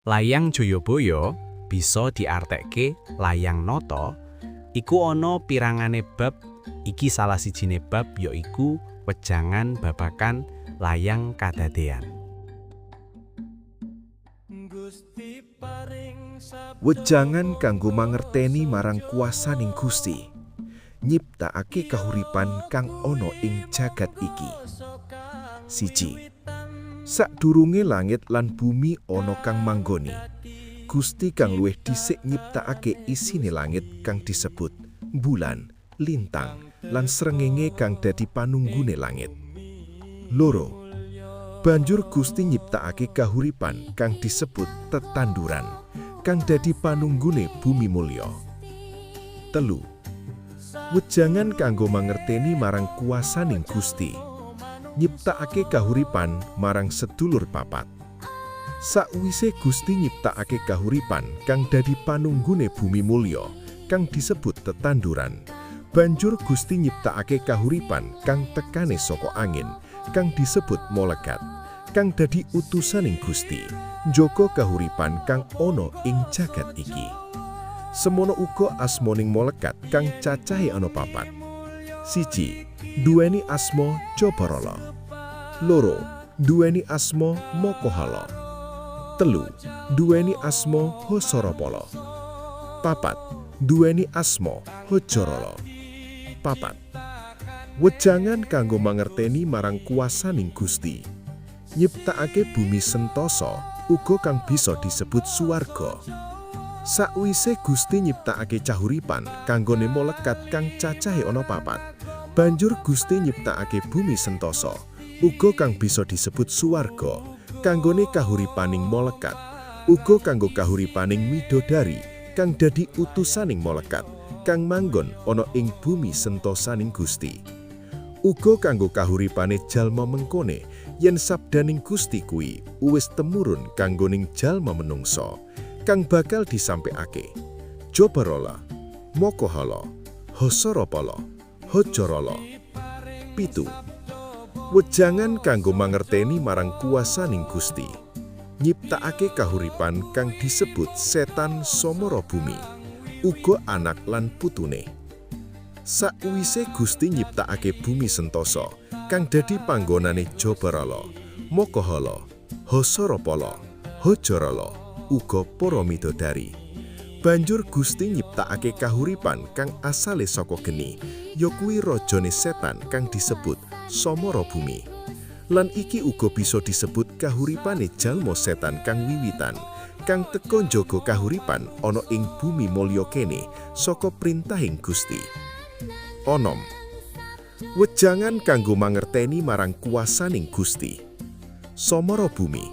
Layang Jayabaya bisa diartekke layang nata iku ana pirangane bab. Iki salah sijine bab yaiku wejangan babagan layang kadadean. Wejangan kanggo mangerteni marang kuasaning Gusti, nyiptakake kahuripan kang ana ing jagat iki. 1. Sadurunge langit lan bumi ana kang manggoni, Gusti kang luwih dhisik nyiptakake isine langit kang disebut bulan, lintang, lan srengenge kang dadi panunggune langit. 2. Banjur Gusti nyiptakake kahuripan kang disebut tetanduran, kang dadi panunggune bumi mulya. 3. Wejangan kanggo mangerteni marang kuasaning Gusti, nyiptakake kahuripan marang sedulur papat. Sakwise Gusti nyiptakake kahuripan kang dadi panunggune bumi mulya, kang disebut tetanduran, banjur Gusti nyiptakake kahuripan kang tekane saka angin, kang disebut molekat, kang dadi utusaning Gusti, njaga kahuripan kang ana ing jagat iki. Semono uga asmaning molekat kang cacahe ana papat. 1. Duweni asma Jabarala. 2. Duweni asma Mokohala. 3. Duweni asma Hosarapala. 4. Duweni asma Hojarala. 4. Wejangan kanggo mangerteni marang kuasaning Gusti, nyiptakake bumi sentosa uga kang bisa disebut suwarga. Sakwise Gusti nyiptakake kahuripan kanggone molekat kang cacahe ana papat, banjur Gusti nyiptakake bumi sentosa uga kang bisa disebut suwarga kanggone kahuripaning molekat, uga kanggo kahuripaning midodari kang dadi utusaning molekat kang manggon ana ing bumi sentosaning Gusti. Uga kanggo kahuripane jalma mengkone yen sabdaning Gusti kuwi uwis temurun kanggoning jalma menungsa kang bakal disampekake. Jabarala, Mokohala, Hosarapala, Hojarala. 7. Wejangan kanggo mangerteni marang kuasaning Gusti, nyiptakake kahuripan kang disebut setan somara bumi, uga anak lan putune. Sakwise Gusti nyiptakake bumi sentosa kang dadi panggonane Jabarala, Mokohala, Hosarapala, Hojarala, uga para midodari. Banjur Gusti nyiptakake kahuripan kang asale saka geni, yakuwi rajane setan kang disebut somara bumi. Lan iki uga bisa disebut kahuripane jalma setan kang wiwitan, kang teka njaga kahuripan ana ing bumi mulya kene saka printahing Gusti. 6. Wejangan kanggo mangerteni marang kuasaning Gusti, somara bumi,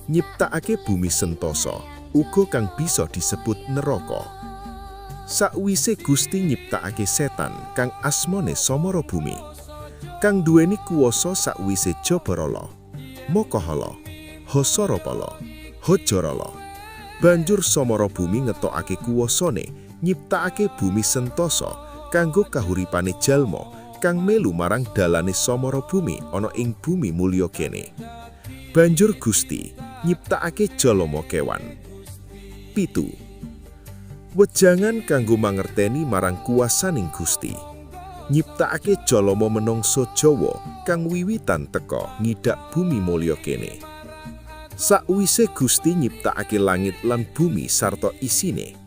nyiptakake bumi sentosa uga kang bisa disebut neraka. Sakwise Gusti nyiptakake setan kang asmane somara bumi, kang duweni kuwasa sakwise Jabarala, Mokohala, Hosarapala, Hojarala, banjur somara bumi ngetokake kuwasane nyiptakake bumi sentosa kanggo kahuripane jalma kang melu marang dalane somara bumi ana ing bumi mulya kene. Banjur Gusti nyiptakake jalma kewan. 7. Wejangan kanggo mangerteni marang kuasaning Gusti, nyiptakake jalma menungsa Jawa kang wiwitan teka ngidak bumi mulya kene. Sakwise Gusti nyiptakake langit lan bumi sarta isine,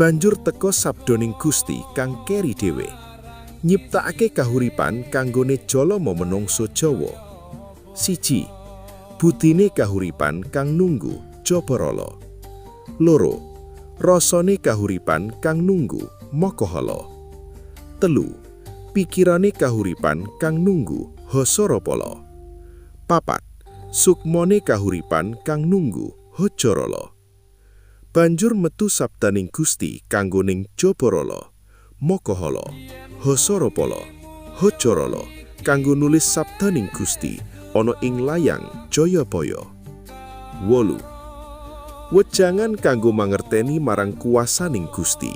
banjur teka sabdaning Gusti kang keri dhewe, nyiptakake kahuripan kanggone jalma menungsa Jawa. 1. Butine kahuripan kang nunggu Jabarala. 2. Rasane kahuripan kang nunggu Mokohala. 3. Pikirane kahuripan kang nunggu Hosarapala. 4. Sukmane kahuripan kang nunggu Hojarala. Banjur metu sabdaning Gusti kanggoning Jabarala, Mokohala, Hosarapala, Hojarala kanggo nulis sabdaning Gusti ana ing layang Jayabaya. 8. Wejangan kanggo mangerteni marang kuasaning Gusti,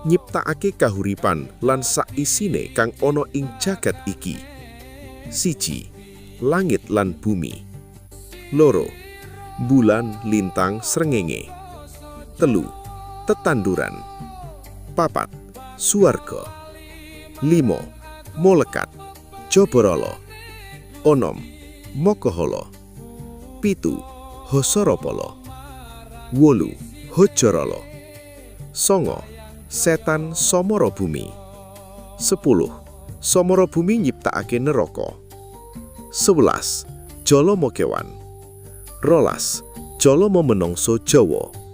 nyiptakake kahuripan lan saisine kang ana ing jagat iki. 1. Langit lan bumi. 2. bulan, lintang, srengenge. 3. Tetanduran. 4. Suwarga. 5. Molekat, Jabarala. 6. Mokohala. 7. Hosorapala. 8. Hojarala. 9. Setan Samara Bumi. 10. Samara Bumi nyiptakake neraka. 11. Jalama kewan. 12. Jalama menungso Jawa.